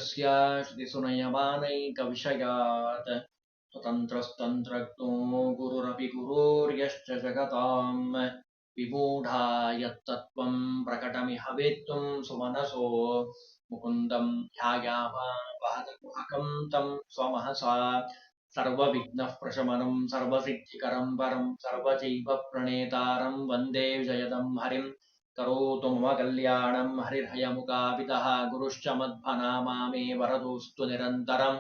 ಯಸ್ಯ ಶ್ರುತಿಸುನಯಮಾನೈಕವಿಷಯಾತ್ ಸ್ವತಂತ್ರಸ್ತಂತ್ರಜ್ಞೋ ಗುರುರಪಿ ಗುರೋರ್ಯಶ್ಚ ಜಗತಾಂ ವಿಮೂಢಾ ಯತ್ತತ್ವಂ ಪ್ರಕಟಮಿಹ ವೇತ್ತುಂ ಸುಮನಸೋ ಮುಕುಂದಂ ಧ್ಯಾಯಾಮ ವಹತಗುಹಕಂ तं ಸ್ವಮಹಸಾ ಸರ್ವವಿಘ್ನಃ ಪ್ರಶಮನಂ ಸರ್ವಸಿದ್ಧಿಕರಂ ಪರಂ ಸರ್ವಚೈವ ಪ್ರಣೇತಾರಂ ವಂದೇ ವಿಜಯದಂ ಹರಿಂ ಕರೋತು ಮಮ ಕಲ್ಯಾಣಂ ಹರಿರ್ಹಯಮುಖಾಪಿತಃ ಗುರುಶ್ಚ ಮಧ್ವನಾಮಾಮೇ ವರದೋಸ್ತು ನಿರಂತರಂ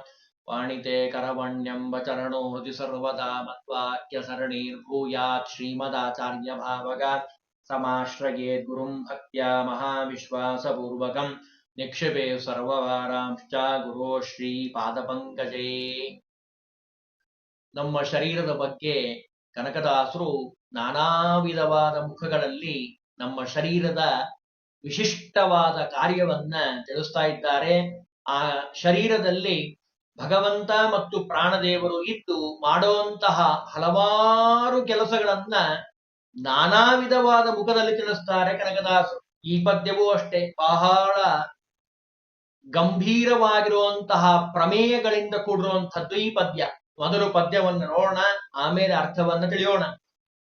ವಾಣಿತೆ ಕರವಣ್ಯಂ ವಚರಣೋ ಹೃದಿ ಸರ್ವದಾ ಮದ್ವಾಕ್ಯ ಸರಣೀರ್ಭೂಯಾತ್ ಶ್ರೀಮದಾಚಾರ್ಯ ಭಾವಗಾತ್ ಸಮಾಶ್ರಯೇತ್ ಗುರುಂ ಭಕ್ತ್ಯಾ ಮಹಾವಿಶ್ವಾಸಪೂರ್ವಕಂ ನಿಕ್ಷಿಪೇ ಸರ್ವವಾರಾಂಶ್ಚ ಗುರೋ ಶ್ರೀ ಪಾದಪಂಕಜೇ. ನಮ್ಮ ಶರೀರದ ಬಗ್ಗೆ ಕನಕದಾಸರು ನಾನಾ ವಿಧವಾದ ಮುಖಗಳಲ್ಲಿ ನಮ್ಮ ಶರೀರದ ವಿಶಿಷ್ಟವಾದ ಕಾರ್ಯವನ್ನ ತಿಳಿಸ್ತಾ ಇದ್ದಾರೆ. ಆ ಶರೀರದಲ್ಲಿ ಭಗವಂತ ಮತ್ತು ಪ್ರಾಣದೇವರು ಇದ್ದು ಮಾಡುವಂತಹ ಹಲವಾರು ಕೆಲಸಗಳನ್ನ ನಾನಾ ವಿಧವಾದ ಮುಖದಲ್ಲಿ ತಿಳಿಸ್ತಾರೆ ಕನಕದಾಸರು. ಈ ಪದ್ಯವೂ ಅಷ್ಟೇ ಬಹಳ ಗಂಭೀರವಾಗಿರುವಂತಹ ಪ್ರಮೇಯಗಳಿಂದ ಕೂಡಿರುವಂಥದ್ದು ಈ ಪದ್ಯ. ಮೊದಲು ಪದ್ಯವನ್ನು ನೋಡೋಣ, ಆಮೇಲೆ ಅರ್ಥವನ್ನ ತಿಳಿಯೋಣ.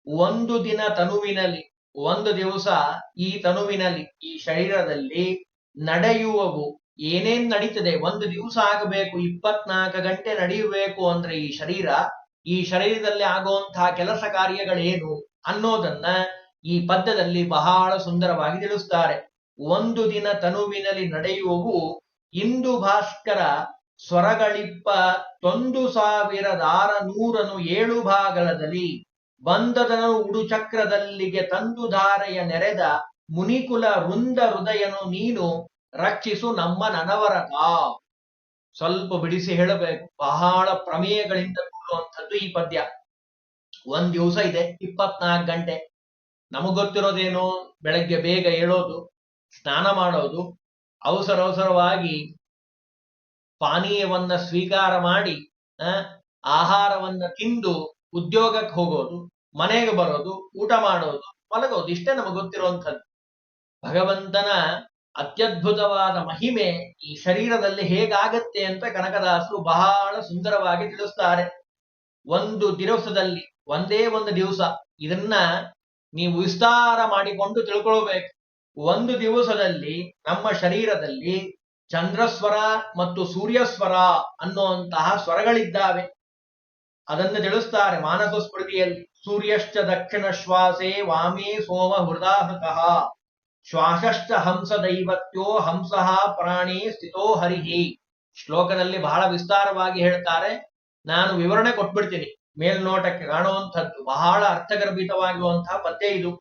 ಒಂದು ದಿನ ತನುವಿನಲ್ಲಿ, ಒಂದು ದಿವಸ ಈ ತನುವಿನಲ್ಲಿ, ಈ ಶರೀರದಲ್ಲಿ ನಡೆಯುವವು ಏನೇನ್ ನಡೀತದೆ, ಒಂದು ದಿವಸ ಆಗಬೇಕು, 24 ಗಂಟೆ ನಡೆಯಬೇಕು ಅಂದ್ರೆ ಈ ಶರೀರದಲ್ಲಿ ಆಗುವಂತಹ ಕೆಲಸ ಕಾರ್ಯಗಳೇನು ಅನ್ನೋದನ್ನ ಈ ಪದ್ಯದಲ್ಲಿ ಬಹಳ ಸುಂದರವಾಗಿ ತಿಳಿಸ್ತಾರೆ. ಒಂದು ದಿನ ತನುವಿನಲ್ಲಿ ನಡೆಯುವವು ಇಂದು ಭಾಸ್ಕರ ಸ್ವರಗಳಿಪ್ಪ 1607 ಭಾಗಲದಲ್ಲಿ ಬಂದದನು ಉಡುಚಕ್ರದಲ್ಲಿಗೆ ತಂದು ಧಾರೆಯ ನೆರೆದ ಮುನಿಕುಲ ವೃಂದ ಹೃದಯನು ನೀನು ರಕ್ಷಿಸು ನಮ್ಮ ನನವರತ. ಸ್ವಲ್ಪ ಬಿಡಿಸಿ ಹೇಳಬೇಕು, ಬಹಳ ಪ್ರಮೇಯಗಳಿಂದ ಕೂಡುವಂಥದ್ದು ಈ ಪದ್ಯ. ಒಂದ್ ದಿವಸ ಇದೆ, 24 ಗಂಟೆ. ನಮಗ್ ಗೊತ್ತಿರೋದೇನು, ಬೆಳಗ್ಗೆ ಬೇಗ ಏಳೋದು, ಸ್ನಾನ ಮಾಡೋದು, ಅವಸರವಾಗಿ ಪಾನೀಯವನ್ನ ಸ್ವೀಕಾರ ಮಾಡಿ ಆಹಾರವನ್ನ ತಿಂದು ಉದ್ಯೋಗಕ್ಕೆ ಹೋಗೋದು, ಮನೆಗೆ ಬರೋದು, ಊಟ ಮಾಡೋದು, ಮಲಗೋದು, ಇಷ್ಟೇ ನಮಗೆ ಗೊತ್ತಿರುವಂಥದ್ದು. ಭಗವಂತನ ಅತ್ಯದ್ಭುತವಾದ ಮಹಿಮೆ ಈ ಶರೀರದಲ್ಲಿ ಹೇಗಾಗತ್ತೆ ಅಂತ ಕನಕದಾಸರು ಬಹಳ ಸುಂದರವಾಗಿ ತಿಳಿಸ್ತಾರೆ. ಒಂದು ದಿವಸದಲ್ಲಿ, ಒಂದೇ ಒಂದು ದಿವಸ, ಇದನ್ನ ನೀವು ವಿಸ್ತಾರ ಮಾಡಿಕೊಂಡು ತಿಳ್ಕೊಳ್ಬೇಕು. ಒಂದು ದಿವಸದಲ್ಲಿ ನಮ್ಮ ಶರೀರದಲ್ಲಿ ಚಂದ್ರಸ್ವರ ಮತ್ತು ಸೂರ್ಯಸ್ವರ ಅನ್ನುವಂತಹ ಸ್ವರಗಳಿದ್ದಾವೆ. ಅದನ್ನು ತಿಳಿಸ್ತಾರೆ ಮಾನಸ ಸ್ಮೃತಿಯಲ್ಲಿ. ಸೂರ್ಯಶ್ಚ ದಕ್ಷಿಣ ಶ್ವಾಸೆ ವಾಮೇ ಸೋಮ ಹೃದಾಹೃತಃ ಶ್ವಾಸಶ್ಚ ಹಂಸ ದೈವತ್ಯೋ ಹಂಸಃ ಪ್ರಾಣೇ ಸ್ಥಿತೋ ಹರಿಹಿ. ಶ್ಲೋಕದಲ್ಲಿ ಬಹಳ ವಿಸ್ತಾರವಾಗಿ ಹೇಳ್ತಾರೆ, ನಾನು ವಿವರಣೆ ಕೊಟ್ಬಿಡ್ತೀನಿ. ಮೇಲ್ನೋಟಕ್ಕೆ ಕಾಣುವಂಥದ್ದು ಬಹಳ ಅರ್ಥಗರ್ಭಿತವಾಗಿರುವಂತಹ ಪದ್ಯ ಇದು.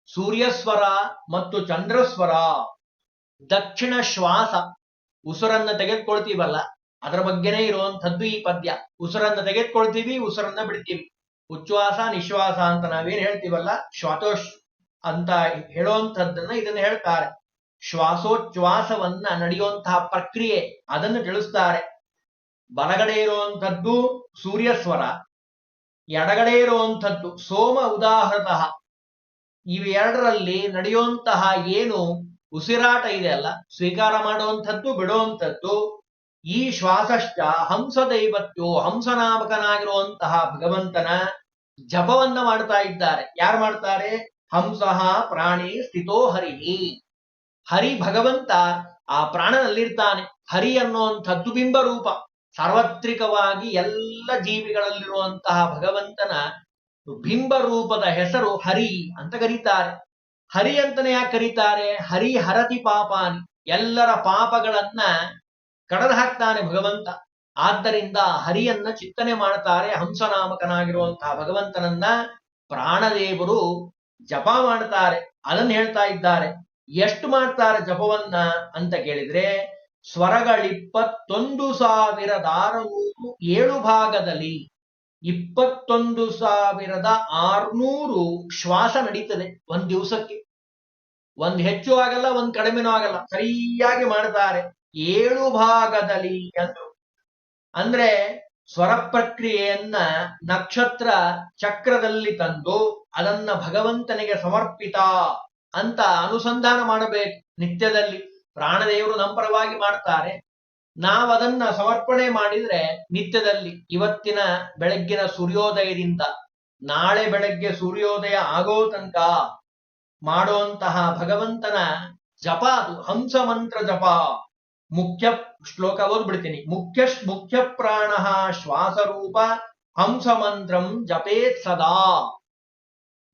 ಸೂರ್ಯಸ್ವರ ಮತ್ತು ಚಂದ್ರಸ್ವರ. ದಕ್ಷಿಣ ಶ್ವಾಸ, ಉಸಿರನ್ನ ತೆಗೆದುಕೊಳ್ತೀವಲ್ಲ, ಅದರ ಬಗ್ಗೆನೇ ಇರುವಂಥದ್ದು ಈ ಪದ್ಯ. ಉಸಿರನ್ನ ತೆಗೆದುಕೊಳ್ತೀವಿ, ಉಸಿರನ್ನ ಬಿಡ್ತೀವಿ, ಉಚ್ಛ್ವಾಸ ನಿಶ್ವಾಸ ಅಂತ ನಾವೇನ್ ಹೇಳ್ತೀವಲ್ಲ, ಶ್ವಾಸೋಶ್ ಅಂತ ಹೇಳುವಂಥದ್ದನ್ನ ಇದನ್ನ ಹೇಳ್ತಾರೆ. ಶ್ವಾಸೋಚ್ಛ್ವಾಸವನ್ನ ನಡೆಯುವಂತಹ ಪ್ರಕ್ರಿಯೆ ಅದನ್ನು ತಿಳಿಸ್ತಾರೆ. ಬಲಗಡೆ ಇರುವಂಥದ್ದು ಸೂರ್ಯಸ್ವರ, ಎಡಗಡೆ ಇರುವಂಥದ್ದು ಸೋಮ ಉದಾಹೃತಃ. ಇವೆರಡರಲ್ಲಿ ನಡೆಯುವಂತಹ ಏನು ಉಸಿರಾಟ ಇದೆ ಅಲ್ಲ, ಸ್ವೀಕಾರ ಮಾಡುವಂಥದ್ದು ಬಿಡುವಂಥದ್ದು, ಈ ಶ್ವಾಸಶ್ಚ ಹಂಸ ದೈವತ್ಯೋ, ಹಂಸನಾಮಕನಾಗಿರುವಂತಹ ಭಗವಂತನ ಜಪವನ್ನ ಮಾಡ್ತಾ ಇದ್ದಾರೆ. ಯಾರು ಮಾಡ್ತಾರೆ? ಹಂಸಃ ಪ್ರಾಣಿ ಸ್ಥಿತೋ ಹರಿಹಿ. ಹರಿ ಭಗವಂತ ಆ ಪ್ರಾಣನಲ್ಲಿರ್ತಾನೆ. ಹರಿ ಅನ್ನುವಂಥದ್ದು ಬಿಂಬರೂಪ. ಸಾರ್ವತ್ರಿಕವಾಗಿ ಎಲ್ಲ ಜೀವಿಗಳಲ್ಲಿರುವಂತಹ ಭಗವಂತನ ಬಿಂಬರೂಪದ ಹೆಸರು ಹರಿ ಅಂತ ಕರೀತಾರೆ. ಹರಿ ಅಂತನೇ ಯಾಕೆ ಕರೀತಾರೆ? ಹರಿ ಹರತಿ ಪಾಪಾನಿ, ಎಲ್ಲರ ಪಾಪಗಳನ್ನ ಕಡದು ಹಾಕ್ತಾನೆ ಭಗವಂತ. ಆದ್ದರಿಂದ ಹರಿಯನ್ನ ಚಿಂತನೆ ಮಾಡ್ತಾರೆ. ಹಂಸನಾಮಕನಾಗಿರುವಂತಹ ಭಗವಂತನನ್ನ ಪ್ರಾಣದೇವರು ಜಪ ಮಾಡ್ತಾರೆ. ಅದನ್ನ ಹೇಳ್ತಾ ಇದ್ದಾರೆ. ಎಷ್ಟು ಮಾಡ್ತಾರೆ ಜಪವನ್ನ ಅಂತ ಕೇಳಿದ್ರೆ, ಸ್ವರಗಳು21,607 ಭಾಗದಲ್ಲಿ 21,600 ಶ್ವಾಸ ನಡೀತದೆ ಒಂದ್ ದಿವಸಕ್ಕೆ. ಒಂದ್ ಹೆಚ್ಚು ಆಗಲ್ಲ, ಒಂದ್ ಕಡಿಮೆನೂ ಆಗಲ್ಲ, ಸರಿಯಾಗಿ ಮಾಡ್ತಾರೆ. 7 ಭಾಗದಲ್ಲಿ ಅಂದ್ರು. ಅಂದ್ರೆ ಸ್ವರ ಪ್ರಕ್ರಿಯೆಯನ್ನ ನಕ್ಷತ್ರ ಚಕ್ರದಲ್ಲಿ ತಂದು ಅದನ್ನ ಭಗವಂತನಿಗೆ ಸಮರ್ಪಿತ ಅಂತ ಅನುಸಂಧಾನ ಮಾಡಬೇಕು ನಿತ್ಯದಲ್ಲಿ. ಪ್ರಾಣದೇವರು ನಮ್ಮ ಪರವಾಗಿ ಮಾಡ್ತಾರೆ, ನಾವದನ್ನ ಸಮರ್ಪಣೆ ಮಾಡಿದ್ರೆ ನಿತ್ಯದಲ್ಲಿ ಇವತ್ತಿನ ಬೆಳಗ್ಗಿನ ಸೂರ್ಯೋದಯದಿಂದ ನಾಳೆ ಬೆಳಗ್ಗೆ ಸೂರ್ಯೋದಯ ಆಗೋ ತನಕ ಮಾಡುವಂತಹ ಭಗವಂತನ ಜಪ ಅದು ಹಂಸ ಮಂತ್ರ ಜಪ. ಮುಖ್ಯ ಶ್ಲೋಕ ಓದ್ಬಿಡ್ತೀನಿ. ಮುಖ್ಯ ಪ್ರಾಣ ಶ್ವಾಸರೂಪ ಹಂಸ ಮಂತ್ರಂ ಜಪೇತ್ ಸದಾ.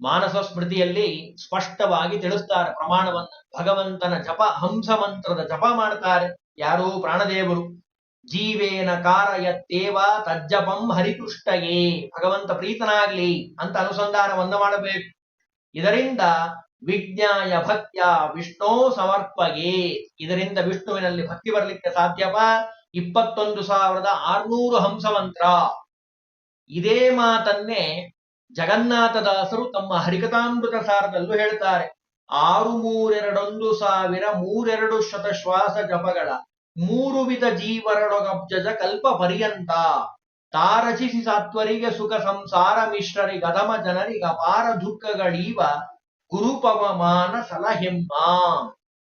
ಮಾನಸ ಸ್ಮೃತಿಯಲ್ಲಿ ಸ್ಪಷ್ಟವಾಗಿ ತಿಳಿಸ್ತಾರೆ ಪ್ರಮಾಣವನ್ನು. ಭಗವಂತನ ಜಪ ಹಂಸ ಮಂತ್ರದ ಜಪ ಮಾಡ್ತಾರೆ ಯಾರು? ಪ್ರಾಣದೇವರು. ಜೀವೇನ ಕಾರಯತ್ತೇವ ತಜ್ಜಪಂ ಹರಿಕೃಷ್ಟಯೇ. ಭಗವಂತ ಪ್ರೀತನಾಗ್ಲಿ ಅಂತ ಅನುಸಂಧಾನವನ್ನ ಮಾಡಬೇಕು. ಇದರಿಂದ ವಿಜ್ಞಾಯ ಭಕ್ತ್ಯ ವಿಷ್ಣೋ ಸಮರ್ಪಗೆ. ಇದರಿಂದ ವಿಷ್ಣುವಿನಲ್ಲಿ ಭಕ್ತಿ ಬರಲಿಕ್ಕೆ ಸಾಧ್ಯಪ. 21,600 ಹಂಸ ಮಂತ್ರ. ಇದೇ ಮಾತನ್ನೇ ಜಗನ್ನಾಥದಾಸರು ತಮ್ಮ ಹರಿಕಥಾಮೃತ ಸಾರದಲ್ಲೂ ಹೇಳ್ತಾರೆ. 632 ಶತಶ್ವಾಸ ಜಪಗಳ 3 ವಿಧ ಜೀವರಡೊಗಬ್ಜಜ ಕಲ್ಪ ಪರ್ಯಂತ ತಾರಚಿಸಿ ಸಾತ್ವರಿಗೆ ಸುಖ ಸಂಸಾರ ಮಿಶ್ರರಿ ಗದಮ ಜನರಿಗ ಅಪಾರ ದುಃಖಗಳೀವ ಗುರುಪವಮಾನ ಸಲಹೆಮ್ಮ.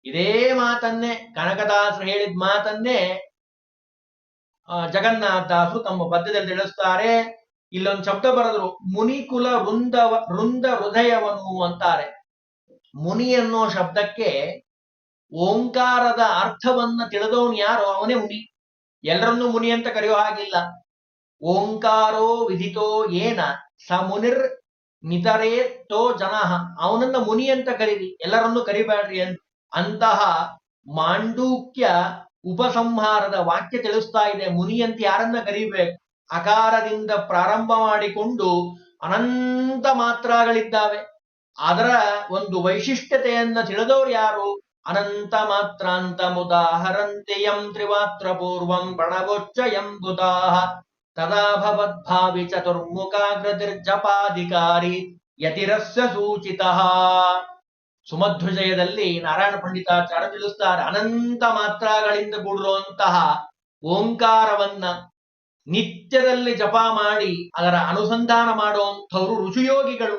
ಇದೇ ಮಾತನ್ನೇ ಕನಕದಾಸರು ಹೇಳಿದ ಮಾತನ್ನೇ ಜಗನ್ನಾಥದಾಸರು ತಮ್ಮ ಪದ್ಯದಲ್ಲಿ ತಿಳಿಸ್ತಾರೆ. ಇಲ್ಲೊಂದು ಶಬ್ದ ಬರೆದ್ರು, ಮುನಿಕುಲ ವೃಂದ ಹೃದಯವನು ಅಂತಾರೆ. ಮುನಿ ಅನ್ನೋ ಶಬ್ದಕ್ಕೆ ಓಂಕಾರದ ಅರ್ಥವನ್ನ ತಿಳಿದವನು ಯಾರೋ ಅವನೇ ಮುನಿ. ಎಲ್ಲರನ್ನೂ ಮುನಿ ಅಂತ ಕರೆಯೋ ಹಾಗಿಲ್ಲ. ಓಂಕಾರೋ ವಿಧಿತೋ ಏನ ಸ ಮುನಿರ್ ನಿತರೇತೋ ಜನ. ಅವನನ್ನ ಮುನಿ ಅಂತ ಕರೀರಿ, ಎಲ್ಲರನ್ನೂ ಕರಿಬೇಡ್ರಿ ಅಂತ. ಅಂತಹ ಮಾಂಡೂಕ್ಯ ಉಪಸಂಹಾರದ ವಾಕ್ಯ ತಿಳಿಸ್ತಾ ಇದೆ. ಮುನಿ ಅಂತ ಯಾರನ್ನ ಕರಿಬೇಕು? ಅಕಾರದಿಂದ ಪ್ರಾರಂಭ ಮಾಡಿಕೊಂಡು ಅನಂತ ಮಾತ್ರಗಳಿದ್ದಾವೆ. ಅದರ ಒಂದು ವೈಶಿಷ್ಟ್ಯತೆಯನ್ನ ತಿಳಿದವರು ಯಾರು? ಅನಂತ ಮಾತ್ರಾಂತ ಮುದಾಹರಂತೆಯಂ ತ್ರಿವಾತ್ರ ಪೂರ್ವಂ ಪ್ರಣವೋಚ್ಚಯಂ ಬುಧಾಹ ತದಾ ಭವದ್ಭಾವಿ ಚತುರ್ಮುಖಾಗ್ರತಿರ್ಜಪಾಧಿಕಾರಿ ಯತಿರಸ್ಯ ಸೂಚಿತಃ. ಸುಮಧ್ವಜಯದಲ್ಲಿ ನಾರಾಯಣ ಪಂಡಿತಾಚಾರ್ಯ ತಿಳಿಸ್ತಾರೆ, ಅನಂತ ಮಾತ್ರಗಳಿಂದ ಕೂಡಿರುವಂತಹ ಓಂಕಾರವನ್ನ ನಿತ್ಯದಲ್ಲಿ ಜಪ ಮಾಡಿ ಅದರ ಅನುಸಂಧಾನ ಮಾಡುವಂಥವ್ರು ಋಷಿಯೋಗಿಗಳು.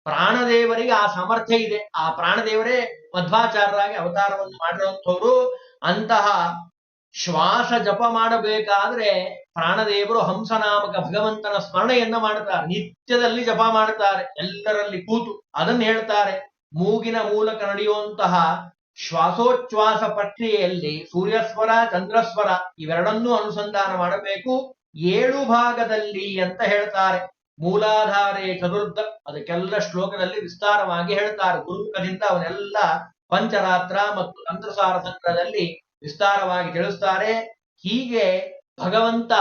ಪ್ರಾಣದೇವರಿಗೆ ಆ ಸಾಮರ್ಥ್ಯ ಇದೆ. ಆ ಪ್ರಾಣದೇವರೇ ಮಧ್ವಾಚಾರ್ಯರಾಗಿ ಅವತಾರವನ್ನು ಮಾಡಿರುವಂಥವ್ರು. ಅಂತಹ ಶ್ವಾಸ ಜಪ ಮಾಡಬೇಕಾದ್ರೆ ಪ್ರಾಣದೇವರು ಹಂಸನಾಮಕ ಭಗವಂತನ ಸ್ಮರಣೆಯನ್ನ ಮಾಡ್ತಾರೆ. ನಿತ್ಯದಲ್ಲಿ ಜಪ ಮಾಡ್ತಾರೆ ಎಲ್ಲರಲ್ಲಿ ಕೂತು. ಅದನ್ನು ಹೇಳ್ತಾರೆ, ಮೂಗಿನ ಮೂಲಕ ನಡೆಯುವಂತಹ ಶ್ವಾಸೋಚ್ಛ್ವಾಸ ಪ್ರಕ್ರಿಯೆಯಲ್ಲಿ ಸೂರ್ಯಸ್ವರ ಚಂದ್ರಸ್ವರ ಇವೆರಡನ್ನೂ ಅನುಸಂಧಾನ ಮಾಡಬೇಕು. 7 ಭಾಗದಲ್ಲಿ ಅಂತ ಹೇಳ್ತಾರೆ. ಮೂಲಾಧಾರೇ ಚತುರ್ಧ, ಅದಕ್ಕೆಲ್ಲ ಶ್ಲೋಕದಲ್ಲಿ ವಿಸ್ತಾರವಾಗಿ ಹೇಳ್ತಾರೆ. ಗುರುಮುಖದಿಂದ ಅವನ್ನೆಲ್ಲ ಪಂಚರಾತ್ರ ಮತ್ತು ತಂತ್ರಸಾರ ಸಂಗ್ರಹದಲ್ಲಿ ವಿಸ್ತಾರವಾಗಿ ತಿಳಿಸ್ತಾರೆ. ಹೀಗೆ ಭಗವಂತ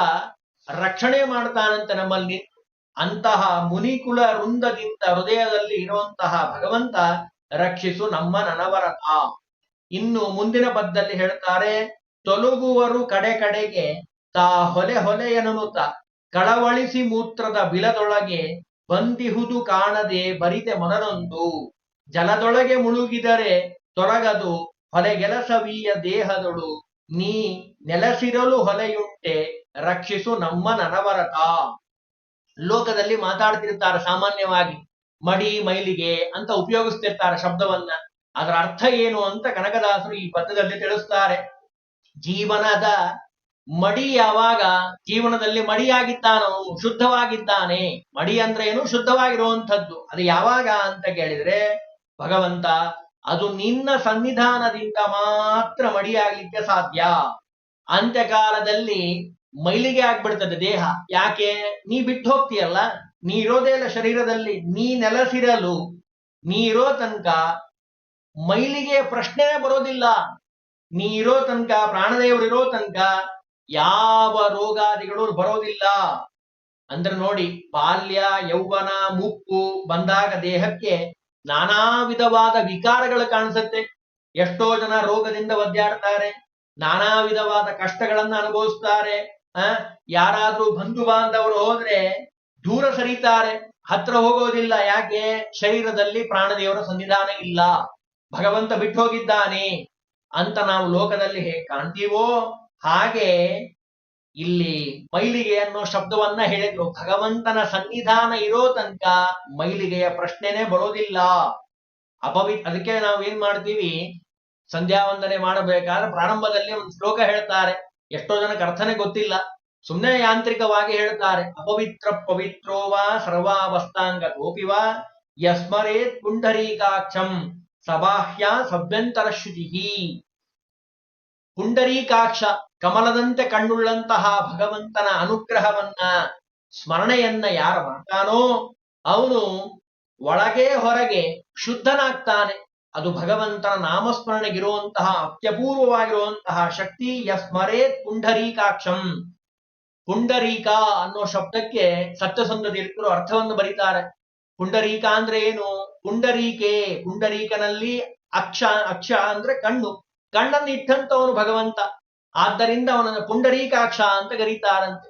ರಕ್ಷಣೆ ಮಾಡ್ತಾನಂತೆ ನಮ್ಮಲ್ಲಿ. ಅಂತಹ ಮುನಿಕುಲ ವೃಂದದಿಂದ ಹೃದಯದಲ್ಲಿ ಇರುವಂತಹ ಭಗವಂತ ರಕ್ಷಿಸು ನಮ್ಮ ನನವರತ. ಇನ್ನು ಮುಂದಿನ ಪದ್ಯದಲ್ಲಿ ಹೇಳ್ತಾರೆ, ತೊಲಗುವರು ಕಡೆ ಕಡೆಗೆ ತಾ ಹೊಲೆ ಹೊಲೆಯನುತ ಕಳವಳಿಸಿ ಮೂತ್ರದ ಬಿಲದೊಳಗೆ ಬಂದಿಹುದು ಕಾಣದೆ ಬರಿತೆ ಮೊನರೊಂದು. ಜಲದೊಳಗೆ ಮುಳುಗಿದರೆ ತೊರಗದು ಹೊಲೆಗೆಲಸವೀಯ ದೇಹದೊಳು ನೀ ನೆಲಸಿರಲು ಹೊಲೆಯುಂಟೆ ರಕ್ಷಿಸು ನಮ್ಮ ನನವರತ. ಲೋಕದಲ್ಲಿ ಮಾತಾಡ್ತಿರ್ತಾರೆ ಸಾಮಾನ್ಯವಾಗಿ ಮಡಿ ಮೈಲಿಗೆ ಅಂತ ಉಪಯೋಗಿಸ್ತಿರ್ತಾರೆ ಶಬ್ದವನ್ನ. ಅದರ ಅರ್ಥ ಏನು ಅಂತ ಕನಕದಾಸರು ಈ ಪದ್ಯದಲ್ಲಿ ತಿಳಿಸ್ತಾರೆ. ಜೀವನದ ಮಡಿ ಯಾವಾಗ ಜೀವನದಲ್ಲಿ ಮಡಿಯಾಗಿದ್ದಾನೋ ಶುದ್ಧವಾಗಿದ್ದಾನೆ. ಮಡಿ ಅಂದ್ರೆ ಏನು? ಶುದ್ಧವಾಗಿರುವಂಥದ್ದು. ಅದು ಯಾವಾಗ ಅಂತ ಕೇಳಿದ್ರೆ ಭಗವಂತ ಅದು ನಿನ್ನ ಸನ್ನಿಧಾನದಿಂದ ಮಾತ್ರ ಮಡಿಯಾಗ್ಲಿಕ್ಕೆ ಸಾಧ್ಯ. ಅಂತ್ಯಕಾಲದಲ್ಲಿ ಮೈಲಿಗೆ ಆಗ್ಬಿಡ್ತದೆ ದೇಹ. ಯಾಕೆ? ನೀ ಬಿಟ್ಟು ಹೋಗ್ತೀಯಲ್ಲ, ನೀ ಇರೋದೇ ಇಲ್ಲ ಶರೀರದಲ್ಲಿ. ನೀ ನೆಲೆಸಿರಲು ನೀ ಇರೋ ತನಕ ಮೈಲಿಗೆ ಪ್ರಶ್ನೆನೇ ಬರೋದಿಲ್ಲ. ನೀ ಇರೋ ತನಕ, ಪ್ರಾಣದೇವರು ಇರೋ ತನಕ ಯಾವ ರೋಗಾದಿಗಳು ಬರೋದಿಲ್ಲ. ಅಂದ್ರೆ ನೋಡಿ, ಬಾಲ್ಯ ಯೌವನ ಮುಪ್ಪು ಬಂದಾಗ ದೇಹಕ್ಕೆ ನಾನಾ ವಿಧವಾದ ವಿಕಾರಗಳು ಕಾಣಿಸುತ್ತೆ. ಎಷ್ಟೋ ಜನ ರೋಗದಿಂದ ಒದ್ದಾಡ್ತಾರೆ, ನಾನಾ ವಿಧವಾದ ಕಷ್ಟಗಳನ್ನ ಅನುಭವಿಸ್ತಾರೆ. ಯಾರಾದ್ರೂ ಬಂಧು ಬಾಂಧವರು ಹೋದ್ರೆ ದೂರ ಸರಿತಾರೆ, ಹತ್ರ ಹೋಗೋದಿಲ್ಲ. ಯಾಕೆ? ಶರೀರದಲ್ಲಿ ಪ್ರಾಣದೇವರ ಸನ್ನಿಧಾನ ಇಲ್ಲ, ಭಗವಂತ ಬಿಟ್ಟು ಹೋಗಿದ್ದಾನೆ ಅಂತ ನಾವು ಲೋಕದಲ್ಲಿ ಹೇಗೆ ಕಾಣ್ತೀವೋ ಹಾಗೆ ಇಲ್ಲಿ ಮೈಲಿಗೆ ಅನ್ನೋ ಶಬ್ದವನ್ನ ಹೇಳಿದ್ರು. ಭಗವಂತನ ಸನ್ನಿಧಾನ ಇರೋ ತನಕ ಮೈಲಿಗೆಯ ಪ್ರಶ್ನೆನೇ ಬರೋದಿಲ್ಲ. ಅದಕ್ಕೆ ನಾವು ಏನ್ ಮಾಡ್ತೀವಿ, ಸಂಧ್ಯಾ ವಂದನೆ ಮಾಡಬೇಕಾದ್ರೆ ಪ್ರಾರಂಭದಲ್ಲಿ ಒಂದು ಶ್ಲೋಕ ಹೇಳ್ತಾರೆ, ಎಷ್ಟೋ ಜನಕ್ಕೆ ಅರ್ಥನೇ ಗೊತ್ತಿಲ್ಲ, ಸುಮ್ಮನೆ ಯಾಂತ್ರಿಕವಾಗಿ ಹೇಳ್ತಾರೆ. ಅಪವಿತ್ರ ಪವಿತ್ರೋವಾ ಸರ್ವಾವಸ್ಥಾಂಗತೋಪಿ ವಾ ಯಸ್ಮರೇತ್ ಪುಂಡರೀಕಾಕ್ಷಂ ಸಬಾಹ್ಯ ಸಭ್ಯಂತರ ಶ್ರುತಿ. ಪುಂಡರೀಕಾಕ್ಷ ಕಮಲದಂತೆ ಕಣ್ಣುಳ್ಳಂತಹ ಭಗವಂತನ ಅನುಗ್ರಹವನ್ನ ಸ್ಮರಣೆಯನ್ನ ಯಾರು ಮಾಡ್ತಾನೋ ಅವನು ಒಳಗೆ ಹೊರಗೆ ಶುದ್ಧನಾಗ್ತಾನೆ. ಅದು ಭಗವಂತನ ನಾಮಸ್ಮರಣೆಗಿರುವಂತಹ ಅತ್ಯಪೂರ್ವವಾಗಿರುವಂತಹ ಶಕ್ತಿ. ಯಸ್ಮರೇತ್ ಪುಂಡರೀಕಾಕ್ಷಂ. ಪುಂಡರೀಕ ಅನ್ನೋ ಶಬ್ದಕ್ಕೆ ಸತ್ಯಸಂಧ ತೀರ್ಥರು ಅರ್ಥವನ್ನು ಬರೀತಾರೆ. ಪುಂಡರೀಕ ಅಂದ್ರೆ ಏನು? ಪುಂಡರೀಕೆ, ಪುಂಡರೀಕನಲ್ಲಿ ಅಕ್ಷ ಅಂದ್ರೆ ಕಣ್ಣು, ಕಣ್ಣನ್ನು ಇಟ್ಟಂತವನು ಭಗವಂತ. ಆದ್ದರಿಂದ ಅವನನ್ನು ಪುಂಡರೀಕಾಕ್ಷ ಅಂತ ಕರೀತಾರಂತೆ.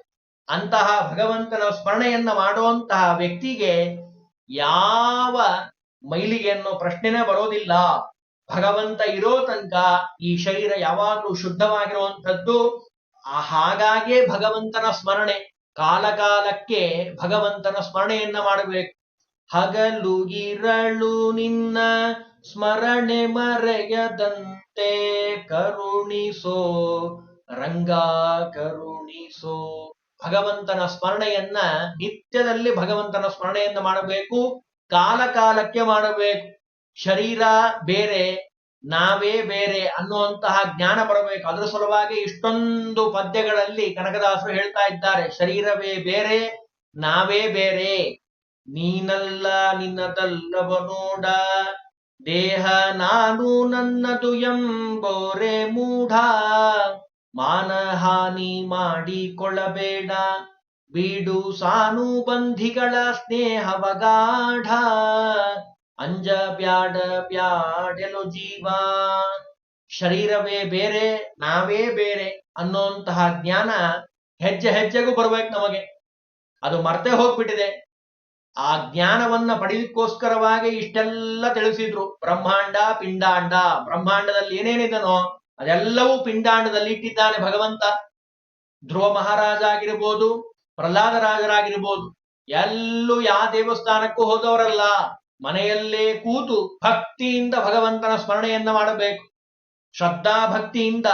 ಅಂತಹ ಭಗವಂತನ ಸ್ಮರಣೆಯನ್ನ ಮಾಡುವಂತಹ ವ್ಯಕ್ತಿಗೆ ಯಾವ ಮೈಲಿಗೆ ಅನ್ನೋ ಪ್ರಶ್ನೆನೇ ಬರೋದಿಲ್ಲ. ಭಗವಂತ ಇರೋ ತನಕ ಈ ಶರೀರ ಯಾವಾಗಲೂ ಶುದ್ಧವಾಗಿರುವಂಥದ್ದು. ಹಾಗಾಗಿಯೇ ಭಗವಂತನ ಸ್ಮರಣೆ, ಕಾಲ ಕಾಲಕ್ಕೆ ಭಗವಂತನ ಸ್ಮರಣೆಯನ್ನ ಮಾಡಬೇಕು. ಹಗಲು ಇರಳು ನಿನ್ನ ಸ್ಮರಣೆ ಮರೆಯದಂತೆ ಕರುಣಿಸೋ ರಂಗ ಕರುಣಿಸೋ. ಭಗವಂತನ ಸ್ಮರಣೆಯನ್ನ ನಿತ್ಯದಲ್ಲಿ ಭಗವಂತನ ಸ್ಮರಣೆಯನ್ನ ಮಾಡಬೇಕು, ಕಾಲ ಕಾಲಕ್ಕೆ ಮಾಡಬೇಕು. ಶರೀರ ಬೇರೆ, ನಾವೇ ಬೇರೆ ಅನ್ನುವಂತಹ ಜ್ಞಾನ ಬರಬೇಕು. ಅದರ ಸಲುವಾಗಿ ಇಷ್ಟೊಂದು ಪದ್ಯಗಳಲ್ಲಿ ಕನಕದಾಸರು ಹೇಳ್ತಾ ಇದ್ದಾರೆ, ಶರೀರವೇ ಬೇರೆ, ನಾವೇ ಬೇರೆ. ನೀನಲ್ಲ ನಿನ್ನದಲ್ಲವ ನೋಡ, ದೇಹ ನಾನು ನನ್ನದು ಎಂಬೋರೆ ಮೂಢ. ಮಾನಹಾನಿ ಮಾಡಿಕೊಳ್ಳಬೇಡ, ಬೀಡು ಸಾನುಬಂಧಿಗಳ ಸ್ನೇಹವಗಾಢ. ಅಂಜ ಬ್ಯಾಡ ಬ್ಯಾಡೆಲು ಜೀವ. ಶರೀರವೇ ಬೇರೆ, ನಾವೇ ಬೇರೆ ಅನ್ನುವಂತಹ ಜ್ಞಾನ ಹೆಜ್ಜೆ ಹೆಜ್ಜೆಗೂ ಬರ್ಬೇಕು ನಮಗೆ. ಅದು ಮರ್ತೆ ಹೋಗ್ಬಿಟ್ಟಿದೆ. ಆ ಜ್ಞಾನವನ್ನ ಪಡೆಯೋದಕ್ಕೋಸ್ಕರವಾಗಿ ಇಷ್ಟೆಲ್ಲ ತಿಳಿಸಿದ್ರು. ಬ್ರಹ್ಮಾಂಡ ಪಿಂಡಾಂಡ, ಬ್ರಹ್ಮಾಂಡದಲ್ಲಿ ಏನೇನಿದನೋ ಅದೆಲ್ಲವೂ ಪಿಂಡಾಂಡದಲ್ಲಿ ಇಟ್ಟಿದ್ದಾನೆ ಭಗವಂತ. ಧ್ರುವ ಮಹಾರಾಜ ಆಗಿರ್ಬೋದು, ಪ್ರಹ್ಲಾದ ರಾಜರಾಗಿರ್ಬೋದು, ಎಲ್ಲೂ ಯಾವ ದೇವಸ್ಥಾನಕ್ಕೂ ಹೋದವರಲ್ಲ. ಮನೆಯಲ್ಲೇ ಕೂತು ಭಕ್ತಿಯಿಂದ ಭಗವಂತನ ಸ್ಮರಣೆಯನ್ನ ಮಾಡಬೇಕು. ಶ್ರದ್ಧಾ ಭಕ್ತಿಯಿಂದ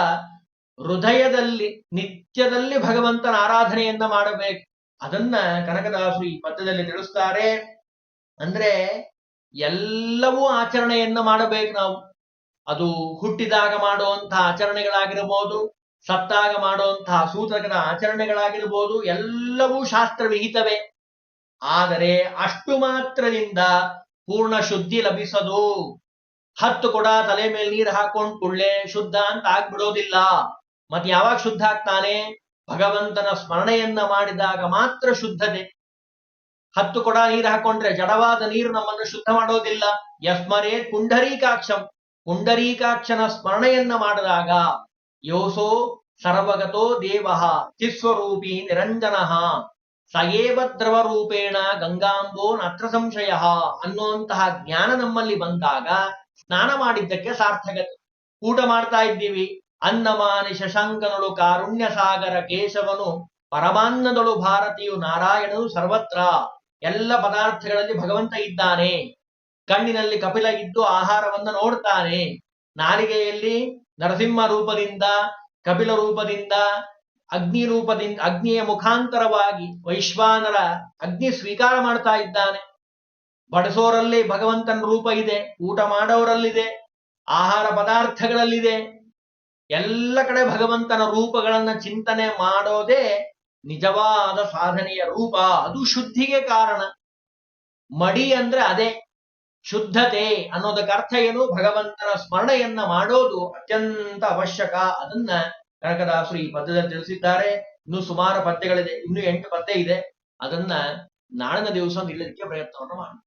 ಹೃದಯದಲ್ಲಿ ನಿತ್ಯದಲ್ಲಿ ಭಗವಂತನ ಆರಾಧನೆಯನ್ನ ಮಾಡಬೇಕು. ಅದನ್ನ ಕನಕದಾಸರು ಈ ಪದ್ಯದಲ್ಲಿ ತಿಳಿಸ್ತಾರೆ. ಅಂದ್ರೆ ಎಲ್ಲವೂ ಆಚರಣೆಯನ್ನ ಮಾಡಬೇಕು ನಾವು. ಅದು ಹುಟ್ಟಿದಾಗ ಮಾಡುವಂತಹ ಆಚರಣೆಗಳಾಗಿರಬಹುದು, ಸತ್ತಾಗ ಮಾಡುವಂತಹ ಸೂತಕದ ಆಚರಣೆಗಳಾಗಿರ್ಬೋದು, ಎಲ್ಲವೂ ಶಾಸ್ತ್ರ ವಿಹಿತವೇ. ಆದರೆ ಅಷ್ಟು ಮಾತ್ರದಿಂದ ಪೂರ್ಣ ಶುದ್ಧಿ ಲಭಿಸದು. 10 ಕೊಡ ತಲೆ ಮೇಲೆ ನೀರು ಹಾಕೊಂಡು ಕುಳ್ಳೆ ಶುದ್ಧ ಅಂತ ಆಗ್ಬಿಡೋದಿಲ್ಲ. ಮತ್ತೆ ಯಾವಾಗ ಶುದ್ಧ ಆಗ್ತಾನೆ? ಭಗವಂತನ ಸ್ಮರಣೆಯನ್ನ ಮಾಡಿದಾಗ ಮಾತ್ರ ಶುದ್ಧತೆ. 10 ಕೊಡ ನೀರು ಹಾಕೊಂಡ್ರೆ ಜಡವಾದ ನೀರು ನಮ್ಮನ್ನು ಶುದ್ಧ ಮಾಡೋದಿಲ್ಲ. ಯಸ್ಮರೇ ಪುಂಡರೀಕಾಕ್ಷಂ. ಪುಂಡರೀಕಾಕ್ಷನ ಸ್ಮರಣೆಯನ್ನ ಮಾಡಿದಾಗ ಯೋಸೋ ಸರ್ವಗತೋ ದೇವಃ ಚಿಸ್ವರೂಪಿ ನಿರಂಜನಃ ಸಯೇವ ದ್ರವ ರೂಪೇಣ ಗಂಗಾಂಬೋ ನತ್ರ ಸಂಶಯ ಅನ್ನುವಂತಹ ಜ್ಞಾನ ನಮ್ಮಲ್ಲಿ ಬಂದಾಗ ಸ್ನಾನ ಮಾಡಿದ್ದಕ್ಕೆ ಸಾರ್ಥಕತೆ. ಊಟ ಮಾಡ್ತಾ ಇದ್ದೀವಿ, ಅನ್ನಮಾನಿ ಶಶಾಂಕನಳು ಕಾರುಣ್ಯ ಸಾಗರ ಕೇಶವನು ಪರಮಾನ್ನದಳು ಭಾರತೀಯು ನಾರಾಯಣನು ಸರ್ವತ್ರ. ಎಲ್ಲ ಪದಾರ್ಥಗಳಲ್ಲಿ ಭಗವಂತ ಇದ್ದಾನೆ. ಕಣ್ಣಿನಲ್ಲಿ ಕಪಿಲ ಇದ್ದು ಆಹಾರವನ್ನು ನೋಡ್ತಾನೆ. ನಾಲಿಗೆಯಲ್ಲಿ ನರಸಿಂಹ ರೂಪದಿಂದ, ಕಪಿಲ ರೂಪದಿಂದ, ಅಗ್ನಿ ರೂಪದಿಂದ, ಅಗ್ನಿಯ ಮುಖಾಂತರವಾಗಿ ವೈಶ್ವಾನರ ಅಗ್ನಿ ಸ್ವೀಕಾರ ಮಾಡ್ತಾ ಇದ್ದಾನೆ. ಬಡಿಸೋರಲ್ಲಿ ಭಗವಂತನ ರೂಪ ಇದೆ, ಊಟ ಮಾಡೋರಲ್ಲಿದೆ, ಆಹಾರ ಪದಾರ್ಥಗಳಲ್ಲಿದೆ. ಎಲ್ಲ ಕಡೆ ಭಗವಂತನ ರೂಪಗಳನ್ನ ಚಿಂತನೆ ಮಾಡೋದೇ ನಿಜವಾದ ಸಾಧನೆಯ ರೂಪ. ಅದು ಶುದ್ಧಿಗೆ ಕಾರಣ. ಮಡಿ ಅಂದ್ರೆ ಅದೇ ಶುದ್ಧತೆ. ಅನ್ನೋದಕ್ಕೆ ಅರ್ಥ ಏನು? ಭಗವಂತನ ಸ್ಮರಣೆಯನ್ನ ಮಾಡೋದು ಅತ್ಯಂತ ಅವಶ್ಯಕ. ಅದನ್ನ ಕನಕದಾಸರು ಈ ಪದ್ಯದಲ್ಲಿ ತಿಳಿಸಿದ್ದಾರೆ. ಇನ್ನು ಸುಮಾರು ಪದ್ಯಗಳಿದೆ, ಇನ್ನು 8 ಪದ್ಯ ಇದೆ. ಅದನ್ನ ನಾಳಿನ ದಿವಸ ನಿಲ್ಲಲಿಕ್ಕೆ ಪ್ರಯತ್ನವನ್ನು ಮಾಡೋಣ.